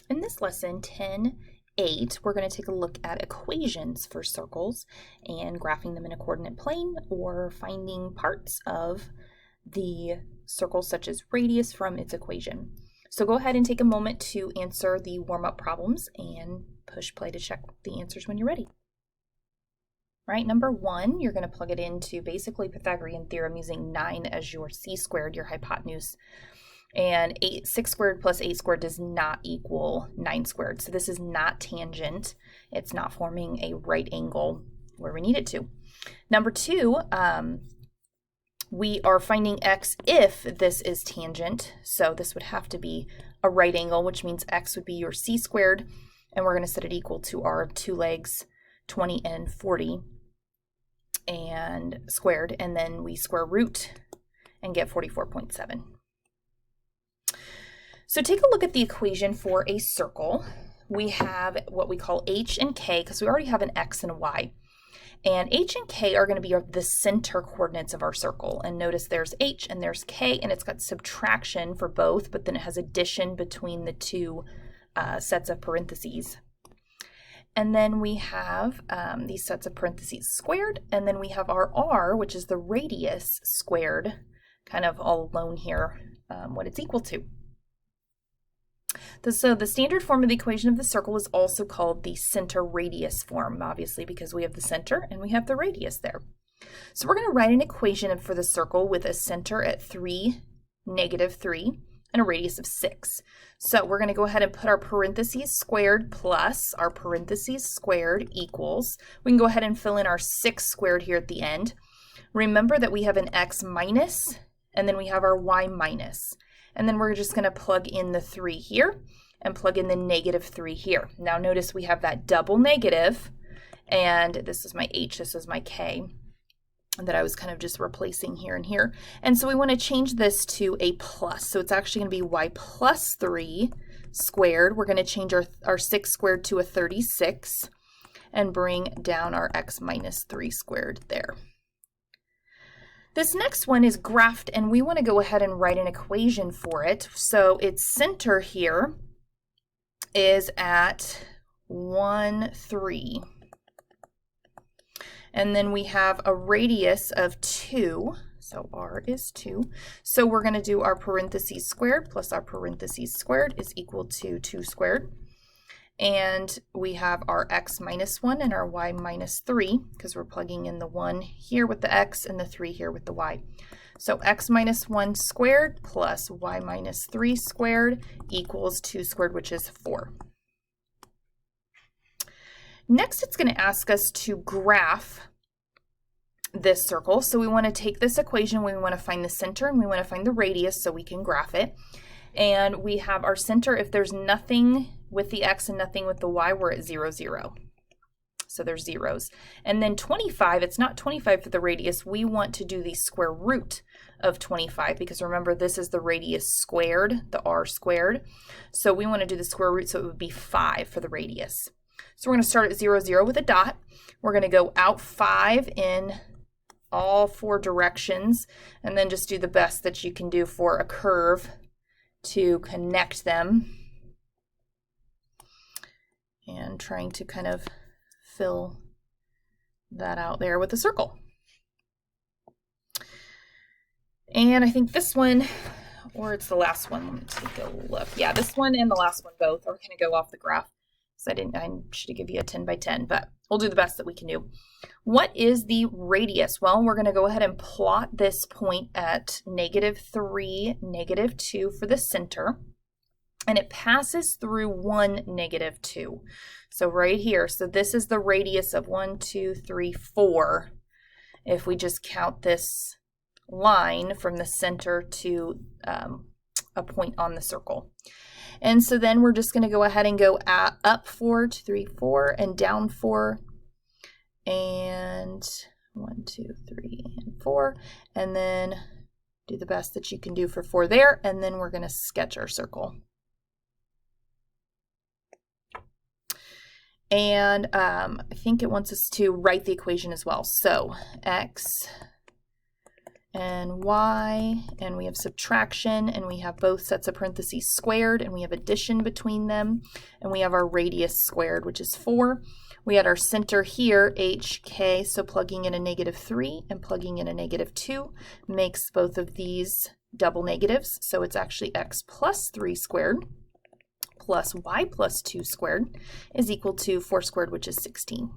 In this lesson 10.8, we're going to take a look at equations for circles and graphing them in a coordinate plane or finding parts of the circle such as radius from its equation. So go ahead and take a moment to answer the warm-up problems and push play to check the answers when you're ready. All right, number 1, you're going to plug it into basically Pythagorean theorem using 9 as your c squared, your hypotenuse. And 6 squared plus 8 squared does not equal 9 squared. So this is not tangent. It's not forming a right angle where we need it to. Number 2, we are finding x if this is tangent. So this would have to be a right angle, which means x would be your c squared. And we're going to set it equal to our two legs, 20 and 40, and squared. And then we square root and get 44.7. So take a look at the equation for a circle. We have what we call h and k because we already have an x and a y. And h and k are going to be the center coordinates of our circle. And notice there's h and there's k, and it's got subtraction for both, but then it has addition between the two sets of parentheses. And then we have these sets of parentheses squared, and then we have our r, which is the radius squared, kind of all alone here, what it's equal to. So the standard form of the equation of the circle is also called the center radius form, obviously because we have the center and we have the radius there. So we're going to write an equation for the circle with a center at 3, -3, and a radius of 6. So we're going to go ahead and put our parentheses squared plus our parentheses squared equals. We can go ahead and fill in our 6 squared here at the end. Remember that we have an x minus, and then we have our y minus. And then we're just going to plug in the 3 here and plug in the -3 here. Now notice we have that double negative, and this is my h, this is my k, that I was kind of just replacing here and here. And so we want to change this to a plus. So it's actually going to be y plus 3 squared. We're going to change our 6 squared to a 36 and bring down our x minus 3 squared there. This next one is graphed, and we want to go ahead and write an equation for it. So its center here is at 1, 3. And then we have a radius of 2, so r is 2. So we're going to do our parentheses squared plus our parentheses squared is equal to 2 squared. And we have our x minus 1 and our y minus 3 because we're plugging in the 1 here with the x and the 3 here with the y. So x minus 1 squared plus y minus 3 squared equals 2 squared, which is 4. Next, it's going to ask us to graph this circle. So we want to take this equation, we want to find the center, and we want to find the radius so we can graph it. And we have our center, if there's nothing with the x and nothing with the y, we're at 0, 0. So there's zeros. And then 25, it's not 25 for the radius. We want to do the square root of 25 because remember this is the radius squared, the r squared. So we want to do the square root, so it would be 5 for the radius. So we're going to start at 0, 0 with a dot. We're going to go out 5 in all 4 directions and then just do the best that you can do for a curve to connect them, and trying to kind of fill that out there with a circle. And I think this one, or it's the last one, let me take a look. Yeah, this one and the last one both are going to go off the graph. So I should give you a 10 by 10, but we'll do the best that we can do. What is the radius? Well, we're going to go ahead and plot this point at -3, -2 for the center, and it passes through 1, -2. So right here, so this is the radius of 1, 2, 3, 4. If we just count this line from the center to a point on the circle. And so then we're just going to go ahead and go up 4, 2, 3, 4, and down 4, and 1, 2, 3, and 4, and then do the best that you can do for 4 there, and then we're going to sketch our circle. And I think it wants us to write the equation as well. So x and y, and we have subtraction, and we have both sets of parentheses squared, and we have addition between them, and we have our radius squared, which is 4. We had our center here, hk, so plugging in a -3 and plugging in a -2 makes both of these double negatives, so it's actually x plus 3 squared plus y plus 2 squared is equal to 4 squared, which is 16.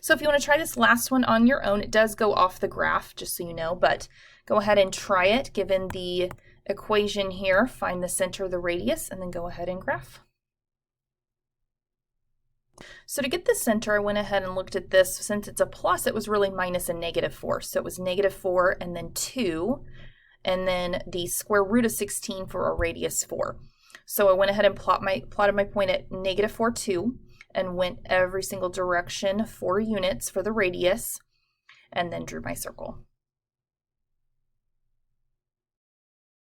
So if you want to try this last one on your own, it does go off the graph, just so you know, but go ahead and try it. Given the equation here, find the center of the radius, and then go ahead and graph. So to get the center, I went ahead and looked at this. Since it's a plus, it was really minus a -4. So it was -4 and then 2, and then the square root of 16 for a radius 4. So I went ahead and plotted my point at -4, 2, and went every single direction 4 units for the radius, and then drew my circle.